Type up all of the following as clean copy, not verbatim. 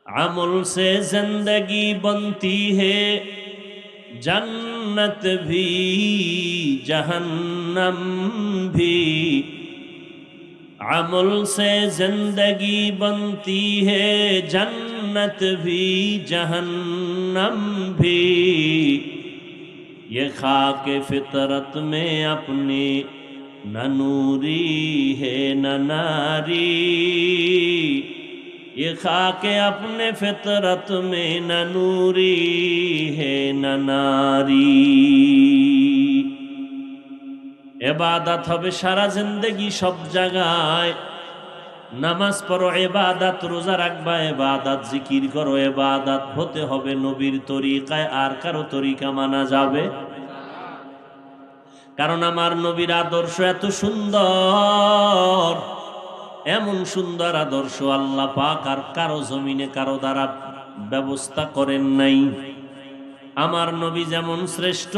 अमल से जिंदगी बनती है, जन्नत भी जहन्नम भी। अमल से जिंदगी बनती है, जन्नत भी जहन्नम भी। ये खाके फितरत में अपनी न नूरी है न नारी। ये खाके अपने फितरत में न नूरी है न नारी। इबादत হবে সারা জিন্দেগি সব জায়গায়। নামাজ পড়ো ইবাদত, রোজা রাখবা ইবাদত, জিকির করো ইবাদত। হতে হবে নবীর তরিকায়, আর কারো তরিকা মানা যাবে? কারণ আমার নবীর আদর্শ এত সুন্দর, এমন সুন্দর আদর্শ আল্লাহ পাক আর কারো জমিনে কারো দ্বারা ব্যবস্থা করেন নাই। আমার নবী যেমন শ্রেষ্ঠ,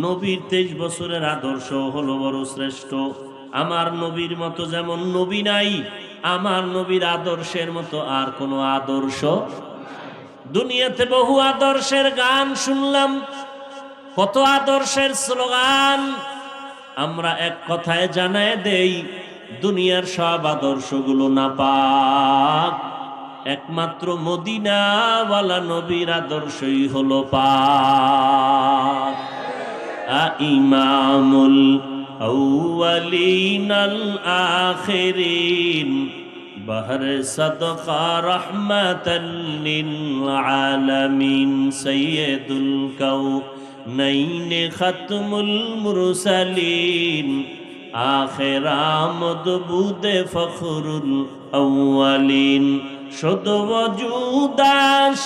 নবীর 23 বছরের আদর্শ হলো বড় শ্রেষ্ঠ। আমার নবীর মতো যেমন নবী নাই, আমার নবীর আদর্শের মতো আর কোনো আদর্শ। দুনিয়াতে বহু আদর্শের গান শুনলাম, কত আদর্শের স্লোগান। আমরা এক কথায় জানায় দেই, দুনিয়ার সব আদর্শগুলো নাপাক, একমাত্র মদিনাওয়ালা নবীর আদর্শই হলো পাক। ইমামুল আউয়ালিন আল আখিরিন, বহর সদকা রহমাতাল লিল আলামিন, সাইয়্যিদুল কাউনাইন খতমুল মুরসালিন, আখির আমদ বুদে ফখরুল আউয়ালিন, শুধু ওজুদাস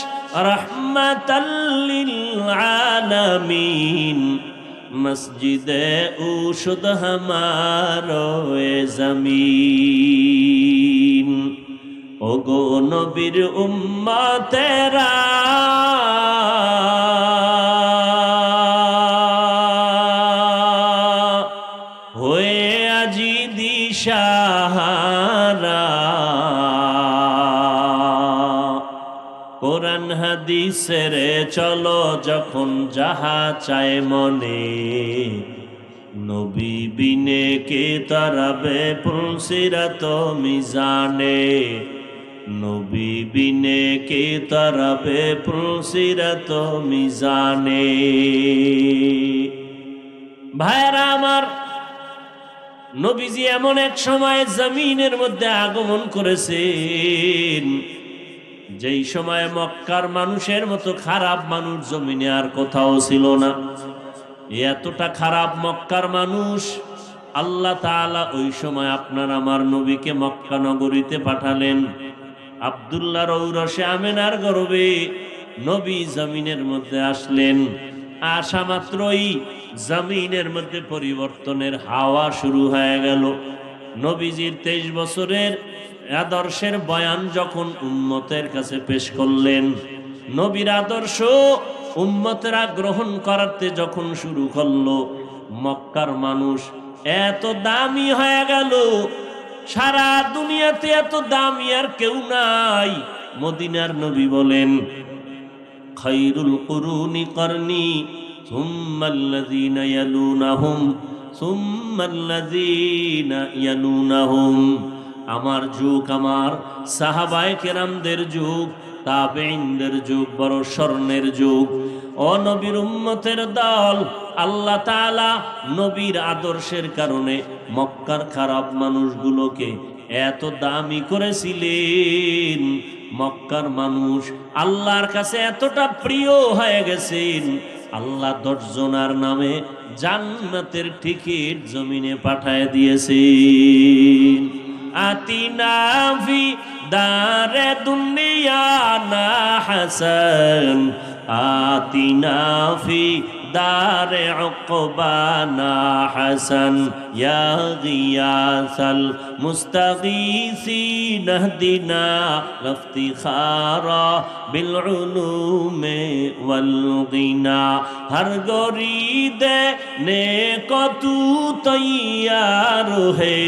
রহমাতাল লিল আলামিন, মসজিদে উশুদ হামারো এ জমিন। ওগো নবীর উম্মতেরা, হয়ে আজি দিশাহারা, কোরআন হাদিসের চলো যখন যাহা চায় মনে, নবী বিনে কে তারাবে পুলসিরাত মিজানে, নবী বিনে কে তারাবে পুলসিরাত মিজানে। ভাইরা আমার, নবীজি এমন এক সময় জমিনের মধ্যে আগমন করেছেন, যেই সময় মক্কার মানুষের মতো খারাপ মানুষ জমিনে আর কোথাও ছিল না। এতটা খারাপ মক্কার মানুষ, আল্লাহ তাআলা ওই সময় আপনার আমার নবীকে মক্কা নগরীতে পাঠালেন। আব্দুল্লাহর ঔরসে আমেনার গর্ভে নবী জমিনের মধ্যে আসলেন। আসা মাত্রই জমিনের মধ্যে পরিবর্তনের হাওয়া শুরু হয়ে গেল। নবীজির 23 বছরের আদর্শের বয়ান যখন উম্মতের কাছে পেশ করলেন, নবীর আদর্শ উম্মতেরা গ্রহণ করতে যখন শুরু করলো, মক্কার মানুষ এত দামি হয়ে গেল। সারা দুনিয়াতে এত দামি আর কেউ নাই। মদিনার নবী বলেন, খায়রুল কুরুনি করনি সুম্মাল্লাযীনা ইয়ালুনাহুম সুম্মাল্লাযীনা ইয়ালুনাহুম। আমার যুগ, আমার সাহাবায়ে কেরামদের যুগ, তাবেঈনদের যুগ বড় স্বর্ণের যুগ। ও নবীর উম্মতের দল, আল্লাহ তাআলা নবীর আদর্শের কারণে মক্কার খারাপ মানুষগুলোকে এত দামি করেছিলেন। মক্কার মানুষ আল্লাহর কাছে এতটা প্রিয় হয়ে গেছেন, আল্লাহ 10 জনার নামে জান্নাতের টিকিট জমিনে পাঠায় দিয়েছেন। আতিনা ফি দারে দুনিয়া না হাসান, আতিনা ফি দারে উকবানা হাসান, ইয়া গিয়াসাল মুস্তাগীসিন ইহদিনা লিফতিখারা বিল উলুমে ওয়াল গিনা। হর গরিদে নে কতু তৈয়ার হে,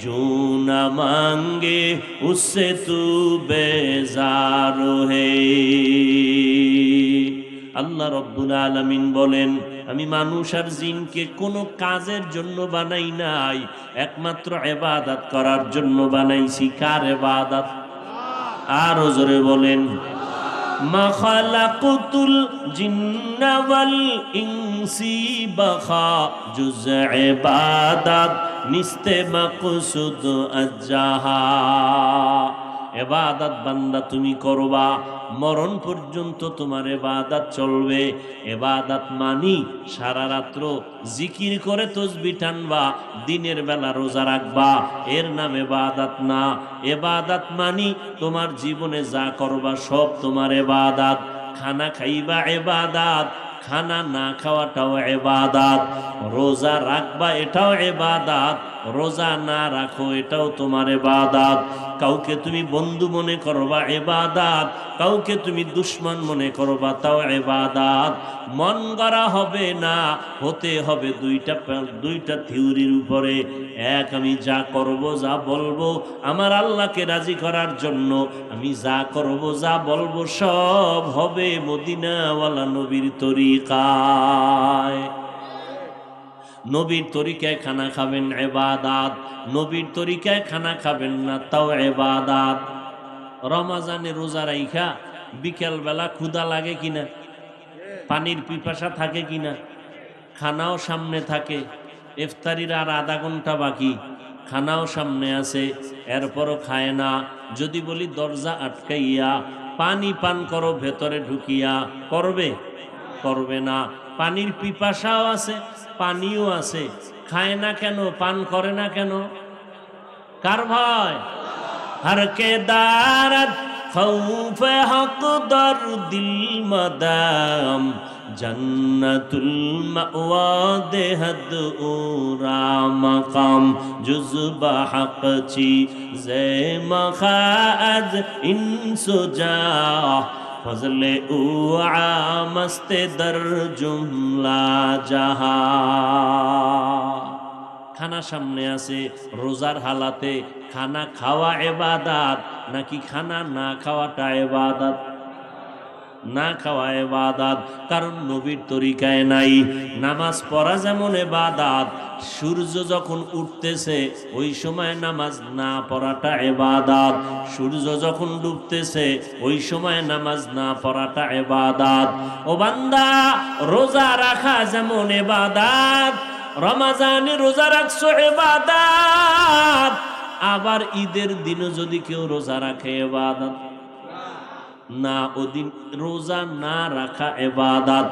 जो न मांगे उससे तू बेजार है। আল্লাহ রব্বুল আলামিন বলেন, আমি মানুষ আর জিনকে কোনো কাজের জন্য বানাই নাই, একমাত্র ইবাদত করার জন্য বানাইছি। কার ইবাদত? আরো জোরে বলেন, মা খালাকুতুল জিন্না ওয়াল ইনসি বাখা জুজ ইবাদত নিস্তে মাকসুদ আজ্জাহা। ইবাদত বান্দা তুমি করবা, মরণ পর্যন্ত তোমার ইবাদত চলবে। ইবাদত মানি সারা রাত্র জিকির করে তসবিহ টানবা, দিনের বেলা রোজা রাখবা, এর নাম ইবাদত না। ইবাদত মানি তোমার জীবনে যা করবা সব তোমার ইবাদত। খানা খাইবা ইবাদত, খানা না খাওয়াটাও ইবাদত। রোজা রাখবা এটাও ইবাদত, রোজা না রাখো এটাও তোমার ইবাদত। কাউকে তুমি বন্ধু মনে করবা ইবাদত, কাউকে তুমি দুশ্মন মনে করবা তাও ইবাদত। মন গড়া হবে না, হতে হবে দুইটা থিওরির উপরে। এক, আমি যা করব যা বলবো আমার আল্লাহকে রাজি করার জন্য, আমি যা করব যা বলবো সব হবে মদিনাওয়ালা নবীর তরিকায়। নবীর তরিকায় খানা খাবেন ইবাদত, নবীর তরিকায় খানা খাবেন না তাও ইবাদত। রমজানে রোজা রাইখা বিকেল বেলা ক্ষুধা লাগে কিনা, পানির পিপাসা থাকে কিনা, খানাও সামনে থাকে, ইফতারির আর আধা ঘন্টা বাকি, খানাও সামনে আছে, এরপরও খায় না। যদি বলি দরজা আটকাইয়া পানি পান করো ভেতরে ঢুকিয়া, করবে? করবে না। পানির পিপাসাও আছে, পানিও আছে, খায় না কেন, পান করে না কেন? কার ভয়? हर के दारत खौफ हक दर दिल मदाम जन्नतुल मअवा देहद उरा मकाम जुज़्बा हक ची ज़े मखाज इंसुजा फजले उआ मस्ते दर जुमला जहा। খানা সামনে আছে, রোজার হালাতে খানা খাওয়া ইবাদত নাকি খানা না খাওয়াটা ইবাদত? না খাওয়া ইবাদত, কারণ নবীর তরিকায় নাই। নামাজ পড়া যেমন ইবাদত, সূর্য যখন উঠতেছে ওই সময় নামাজ না পড়াটা ইবাদত, সূর্য যখন ডুবতেছে ওই সময় নামাজ না পড়াটা ইবাদত। ও বান্দা, রোজা রাখা যেমন ইবাদত, রমজানে রোজা রাখছো ইবাদত, আবার ঈদের দিনও যদি কেউ রোজা রাখে ইবাদত না, ওদিন রোজা না রাখা ইবাদত।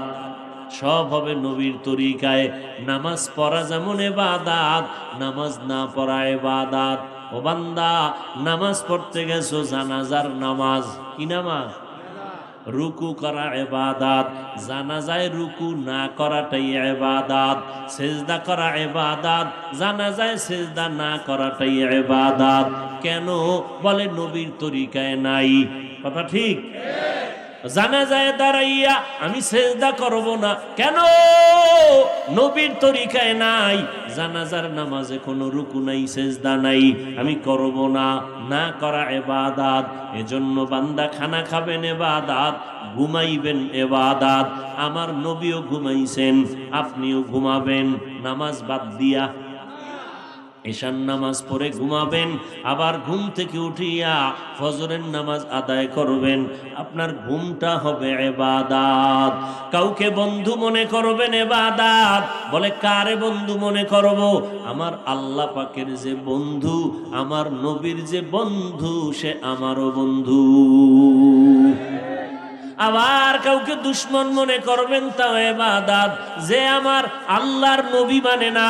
সব হবে নবীর তরিকায়। নামাজ পড়া যেমন ইবাদত, নামাজ না পড়া ইবাদত। ও বান্দা, নামাজ পড়তে গেছো জানাজার নামাজ, কি নামাজ? রুকু করা ইবাদত, জানাজায় রুকু না করাটাই ইবাদত। সিজদা করা ইবাদত, জানাজায় সিজদা না করাটাই ইবাদত। কেন? বলে নবীর তরিকায় নাই। কথা ঠিক? জানাজায় দাঁড়াইয়া আমি সিজদা করব না, কেন? নবীর তরিকায় নাই। জানাজার নামাজে কোনো রুকু নাই, সিজদা নাই, আমি করব না, না করা ইবাদত। এজন্য বান্দা খানা খাবেন ইবাদত, ঘুমাইবেন ইবাদত। আমার নবীও ঘুমাইছেন, আপনিও ঘুমাবেন নামাজ বাদ দিয়া। ঈশার নামাজ পড়ে ঘুমাবেন, আবার ঘুম থেকে উঠিয়া ফজরের নামাজ আদায় করবেন। আপনার ঘুমটা হবে ইবাদত। কাউকে বন্ধু মনে করবেন ইবাদত। বলে কারে বন্ধু মনে করব? আমার আল্লাহ পাকের যে বন্ধু, আমার নবীর যে বন্ধু, সে আমারও বন্ধু। আবার কাউকে দুশ্মন মনে করবেন তাও ইবাদত। যে আমার আল্লাহর নবী মানে না,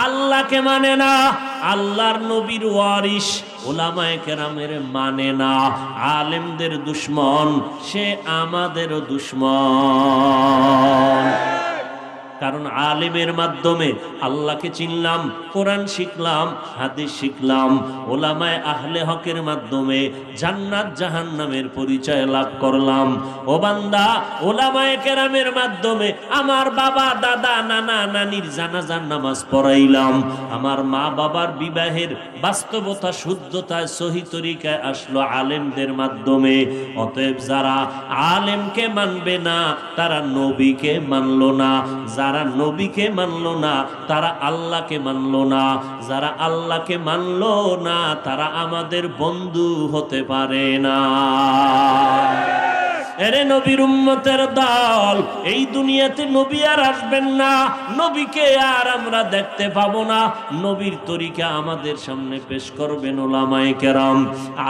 আল্লাহকে মানে না, আল্লাহর নবীর ওয়ারিস উলামায়ে কেরামের মানে না, আলেমদের দুশ্মন, সে আমাদেরও দুশ্মন। কারণ আলেমের মাধ্যমে আল্লাহকে চিনলাম, কোরআন শিখলাম, হাদিস শিখলাম। ওলামায়ে আহলে হকের মাধ্যমে জান্নাত জাহান্নামের পরিচয় লাভ করলাম। ও বান্দা, ওলামায়ে কেরামের মাধ্যমে আমার বাবা, দাদা, নানা, নানির জানাজার নামাজ পড়াইলাম। আমার মা বাবার বিবাহের বাস্তবতা, শুদ্ধতায়, সহি তরিকায় আসলো আলেমদের মাধ্যমে। অতএব যারা আলেমকে মানবে না তারা নবীকে মানলো না, যারা নবীকে মানলো না তারা আল্লাহকে মানলো না, যারা আল্লাহকে মানলো না তারা আমাদের বন্ধু হতে পারে না। এরে নবীর উম্মতের দল, এই দুনিয়াতে নবী আর আসবেন না, নবীকে আর আমরা দেখতে পাবো না। নবীর তরিকা আমাদের সামনে পেশ করবেন ওলামায়ে কেরাম।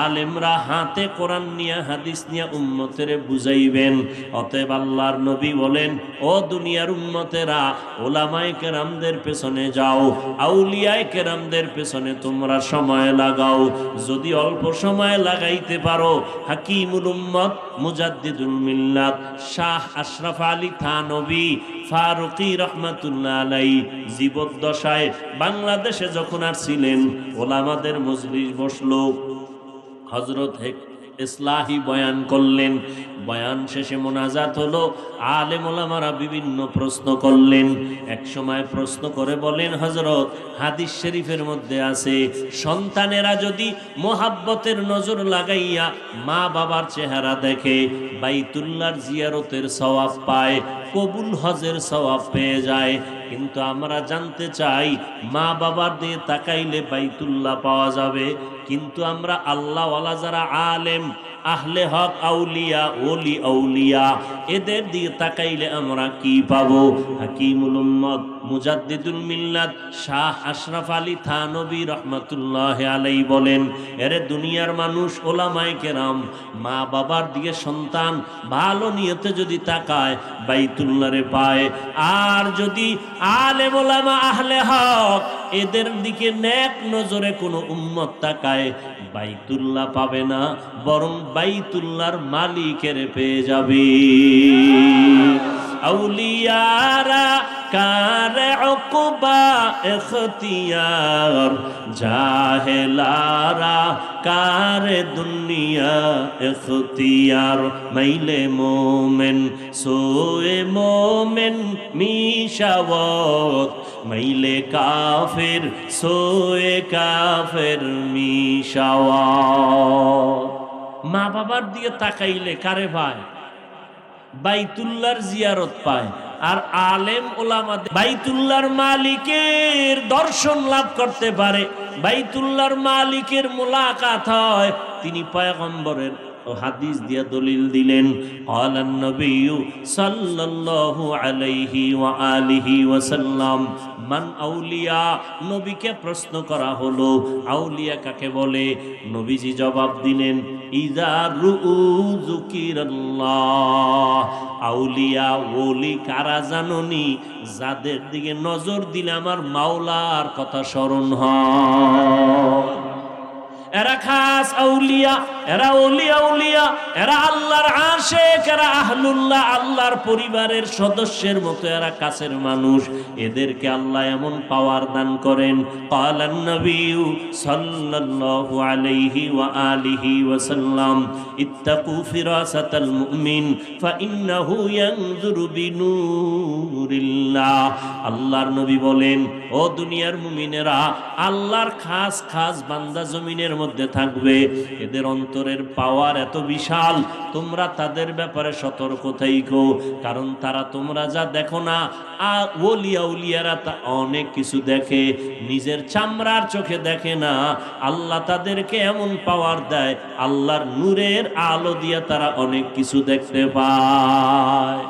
আলেমরা হাতে কোরআন নিয়ে, হাদিস নিয়ে উম্মতের বুঝাইবেন। অতএব আল্লাহর নবী বলেন, ও দুনিয়ার উম্মতেরা, ওলামায়ে কেরামদের পেছনে যাও, আউলিয়ায়ে কেরামদের পেছনে তোমরা সময় লাগাও। যদি অল্প সময় লাগাইতে পারো, হাকিমুল উম্মত, মুজাদ্দিদুল মিল্লাত শাহ আশরাফ আলী থানভী ফারুকী রহমাতুল্লাহ আলাইহি জীবদ্দশায় বাংলাদেশে যখন আসছিলেন, ওলামাদের মজলিস বসলো, হযরত ইসলাহি বয়ান করলেন। বয়ান শেষে মোনাজাত হলো। আলেম ওলামারা বিভিন্ন প্রশ্ন করলেন। এক সময় প্রশ্ন করে বলেন, হযরত, হাদিস শরীফের মধ্যে আছে সন্তানেরা যদি মোহাব্বতের নজর লাগাইয়া মা বাবার চেহারা দেখে বাইতুল্লাহর জিয়ারতের সওয়াব পায়, কবুল হজের সওয়াব পেয়ে যায়। কিন্তু আমরা জানতে চাই, মা বাবার দিয়ে তাকাইলে বাইতুল্লাহ পাওয়া যাবে, কিন্তু আমরা আল্লাহওয়ালা যারা আলেম, আহলে হক, আউলিয়া, ওলি আউলিয়া, এদের দিকে তাকাইলে আমরা কি পাবো? হাকিমুল উম্মত, মুজাদ্দিদুল মিল্লাত শাহ আশরাফ আলী থানভী রহমাতুল্লাহি আলাইহি বলেন, এরে দুনিয়ার মানুষ, ওলামায়ে কেরাম, মা বাবার দিকে সন্তান ভালো নিয়তে যদি তাকায় বাইতুল্লাহরে পায়। আর যদি আলেম ওলামা আহলে হক এদের দিকে নেক নজরে কোনো উম্মত তাকায়, বাইতুল্লাহ পাবে না, বরং বাইতুল্লাহর মালিকের পেয়ে যাবে। আউলিয়ারা কারে উকবা ইখতিয়ার, জাহেলারা কারে দুনিয়া ইখতিয়ার। মাইলে মোমেন সোয়ে মোমেন মিশাওয়াত, মাইলে কাফের সোয়ে কাফের মিশাওয়াত। মা বাবার দিকে তাকাইলে কারে পায়? বাইতুল্লাহর জিয়ারত পায়। আর আলেম ওলামা বাইতুল্লাহর মালিকের দর্শন লাভ করতে পারে, বাইতুল্লাহর মালিকের মুলাকাত হয়। তিনি পয়গম্বরের হাদিস দিয়া দলিল দিলেন, ক্বালান নবিয়্যু সাল্লাল্লাহু আলাইহি ওয়া আলিহি ওয়াসাল্লাম মান আউলিয়া। নবীকে প্রশ্ন করা হলো, আউলিয়া কাকে বলে? নবীজি জবাব দিলেন, ইযা রুউ যুকিরাল্লাহ। আউলিয়া, ওলি কারা জানোনি? যাদের দিকে নজর দিলে আমার মাওলার কথা স্মরণ হয়। এরা খাস আউলিয়া, এরা ওলি আউলিয়া, এরা আল্লাহর আশিক, এরা আহলুল্লাহ, আল্লাহর পরিবারের সদস্যের মতো এরা কাছের মানুষ। এদেরকে আল্লাহ এমন পাওয়ার দান করেন। ক্বালান নবিয়্যু সাল্লাল্লাহু আলাইহি ওয়া আলিহি ওয়াসাল্লাম ইত্তাকু ফিরাসাতাল মুমিন ফাইন্নাহু ইয়ানজুরু বিনূরিল্লাহ। আল্লাহর নবী বলেন, ও দুনিয়ার মুমিনেরা, আল্লাহর খাস খাস বান্দা জমিনের মধ্যে থাকবে, এদের অন্তরের পাওয়ার এত বিশাল, তোমরা তাদের ব্যাপারে সতর্ক থাইকো। কারণ তারা তোমরা যা দেখো না, ওলি আউলিয়ারা তা অনেক কিছু দেখে, নিজের চামড়ার চোখে দেখে না। আল্লাহ তাদেরকে এমন পাওয়ার দেয়, আল্লাহর নূরের আলো দিয়ে তারা অনেক কিছু দেখতে পায়।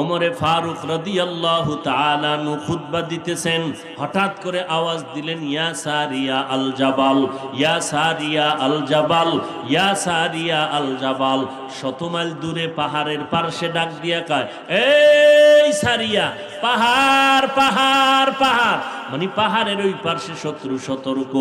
ওমরে ফারুক রাদিয়াল্লাহু তাআলা আনহু খুতবা দিতেছেন, হঠাৎ করে আওয়াজ দিলেন, ইয়া সারিয়া আল জাবাল, ইয়া সারিয়া আল জাবাল, ইয়া সারিয়া আল জাবাল। 100 মাইল দূরে পাহাড়ের পার্শ্বে ডাক দিয়া কয়, এই সারিয়া, পাহাড় পাহাড় পাহাড়, মানে পাহাড়ের ওই পার্শ্বে শত্রু সতর্ক।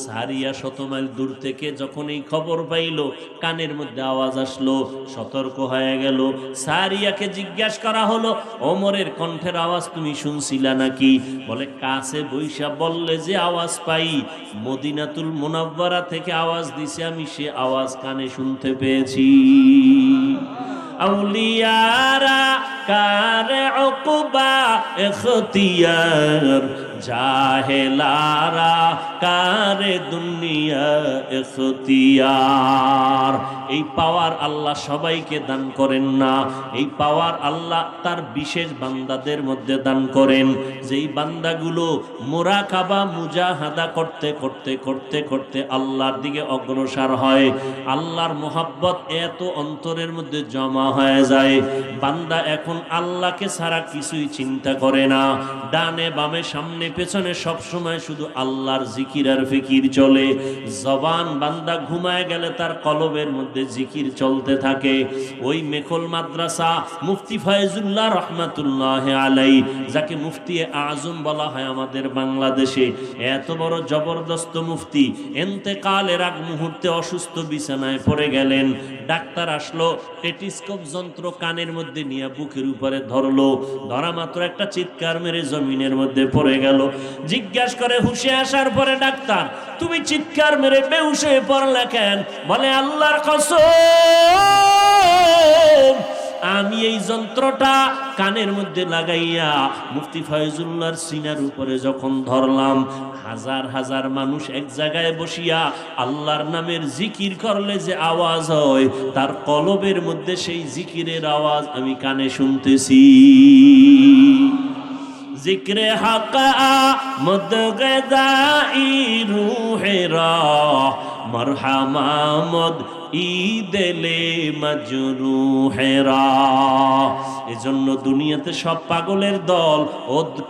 সারিয়া 100 মাইল দূর থেকে যখন এই খবর পাইল, কানের মধ্যে আওয়াজ আসলো, সতর্ক হয়ে গেল। সারিয়াকে জিজ্ঞাসা করা হলো, ওমরের কণ্ঠের আওয়াজ তুমি শুনছিলা নাকি? বলে কাছে বৈশা বললে যে আওয়াজ পাই, মদিনাতুল মুনাওয়ারা থেকে আওয়াজ দিছে, আমি সে আওয়াজ কানে শুনতে পেয়েছি। আউলিয়ারা কারে উকবা ইখতিয়ার, জাহেলারা কারে দুনিয়া ইখতিয়ার। এই পাওয়ার আল্লাহ সবাইকে দান করেন না, এই পাওয়ার আল্লাহ তার বিশেষ বান্দাদের মধ্যে দান করেন। যেই বান্দাগুলো মুরাকাবা মুজাহাদা করতে করতে করতে করতে আল্লাহর দিকে অগ্রসর হয়, আল্লাহর মোহাব্বত এত অন্তরের মধ্যে জমা হয়ে যায়, বান্দা এখন আল্লাহকে ছাড়া কিছুই চিন্তা করে না। ডানে বামে সামনে পেছনে সব সময় শুধু আল্লাহর জিকির আর ফিকির চলে। জবান বান্দা ঘুমায় গেলে তার কলবের মধ্যে জিকির চলতে থাকে। ওই মেখল মাদ্রাসা মুফতি ফয়জুল্লাহ রহমাতুল্লাহ আলাই, যাকে মুফতি আজম বলা হয় আমাদের বাংলাদেশে, এত বড় জবরদস্ত মুফতি, এন্তেকালের আগ মুহূর্তে অসুস্থ বিছানায় পড়ে গেলেন। ডাক্তার আসলো, টেটিস্কোপ যন্ত্র কানের মধ্যে নিয়ে বুকের উপরে ধরলো, ধরা মাত্র একটা চিৎকার মেরে জমিনের মধ্যে পড়ে গেল। জিজ্ঞাসা করে হুশে আসার পরে ডাক্তার, তুমি চিৎকার মেরে বেহুশ হয়ে পড়লে কেন? বলে আল্লাহর কসম, আমি এই যন্ত্রটা কানের মধ্যে লাগাইয়া মুফতি ফয়জুল্লাহর সিনার উপরে যখন ধরলাম, হাজার হাজার মানুষ এক জায়গায় বসিয়া আল্লাহর নামের জিকির করলে যে আওয়াজ হয়, তার কলবের মধ্যে সেই জিকিরের আওয়াজ আমি কানে শুনতেছি। জিক্রে হাকা মদগদাই রুহেরা মরহামামদ ঈদেলে মজরুহেরা। এজন্য দুনিয়াতে সব পাগলের দল,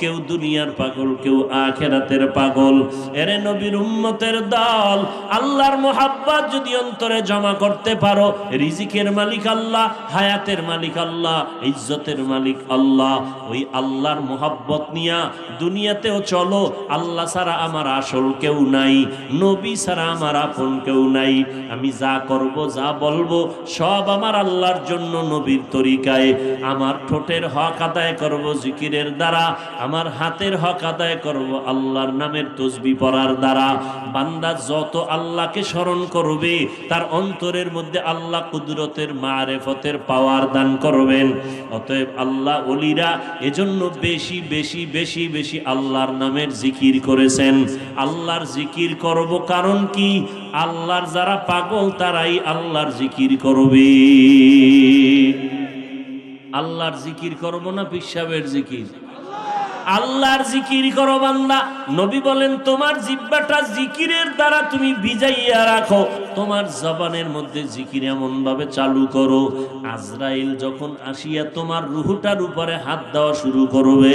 কেউ দুনিয়ার পাগল, কেউ আখিরাতের পাগল। এরে নবীর উম্মতের দল, আল্লাহর মোহাব্বত যদি অন্তরে জমা করতে পারো, রিজিকের মালিক আল্লাহ, হায়াতের মালিক আল্লাহ, ইজ্জতের মালিক আল্লাহ। ওই আল্লাহর মোহাব্বত নিয়া দুনিয়াতেও চলো। আল্লাহ ছাড়া আমার আসল কেউ নাই, নবী ছাড়া আমার আপন কেউ নাই। আমি যা করব, যা বলবো সব আমার আল্লাহর জন্য, নবীর তরিকায়। আমার ঠোঁটের হক আদায় করব জিকিরের দ্বারা, আমার হাতের হক আদায় করব আল্লাহর নামের তসবিহ পড়ার দ্বারা। বান্দা যত আল্লাহকে স্মরণ করবে, তার অন্তরের মধ্যে আল্লাহ কুদরতের মারেফতের পাওয়ার দান করবেন। অতএব আল্লাহ ওলিরা এজন্য বেশি বেশি বেশি বেশি আল্লাহর নামের জিকির করেছেন। আল্লাহর জিকির করব কারণ কি? আল্লাহর যারা পাগল তারাই আল্লাহর জিকির করবে। আল্লাহর জিকির করব না পিশাবের জিকির? আল্লাহর জিকির করো বান্দা। নবী বলেন, তোমার জিহ্বাটা জিকিরের দ্বারা তুমি ভিজাইয়া রাখো, তোমার জবানের মধ্যে জিকির এমন ভাবে চালু করো, আজরাইল যখন আসিয়া তোমার রুহটার উপরে হাত দেওয়া শুরু করবে,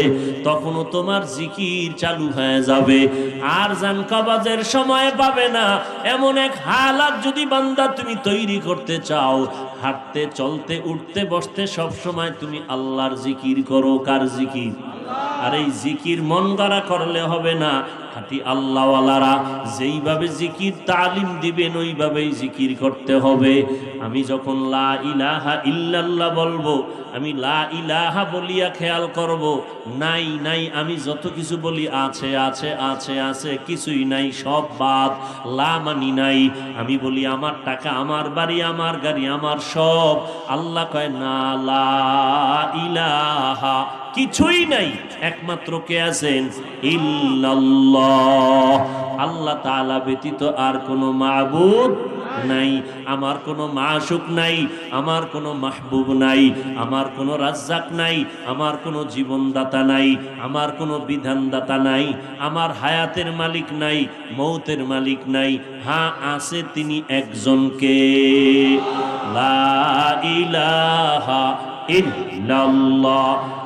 তখনও তোমার জিকির চালু হয়ে যাবে। আর জান কবাজের সময় পাবে না, এমন এক হালাত যদি বান্দা তুমি তৈরি করতে চাও, হাঁটতে চলতে উঠতে বসতে সব সময় তুমি আল্লাহর জিকির করো। কার জিকির? আর এই জিকির মন গড়া করলে হবে না। খাঁটি আল্লাহওয়ালারা যেইভাবে জিকির তালিম দিবেন ওইভাবেই জিকির করতে হবে। আমি যখন লা ইলাহা ইল্লাল্লাহ বলবো, আমি লা ইলাহা বলিয়া খেয়াল করব, নাই নাই আমি যত কিছু বলি আছে আছে আছে আছে, কিছুই নাই, সব বাদ। লা মানি নাই। আমি বলি আমার টাকা, আমার বাড়ি, আমার গাড়ি, আমার সব। আল্লাহ কয় না, লা ইলাহা কিছুই নাই, একমাত্র কে আছেন? ইল্লাল্লাহ। আল্লাহ তাআলা ব্যতীত আর কোনো মাবুদ নাই, আমার কোনো মাশুক নাই, আমার কোনো মাহবুব নাই, আমার কোনো রাজ্জাক নাই, আমার কোনো জীবনদাতা নাই, আমার কোনো বিধানদাতা নাই, আমার হায়াতের মালিক নাই, মৌতের মালিক নাই। হ্যাঁ, আছে তিনি একজনকে, লা ইলাহা ইল্লাল্লাহ।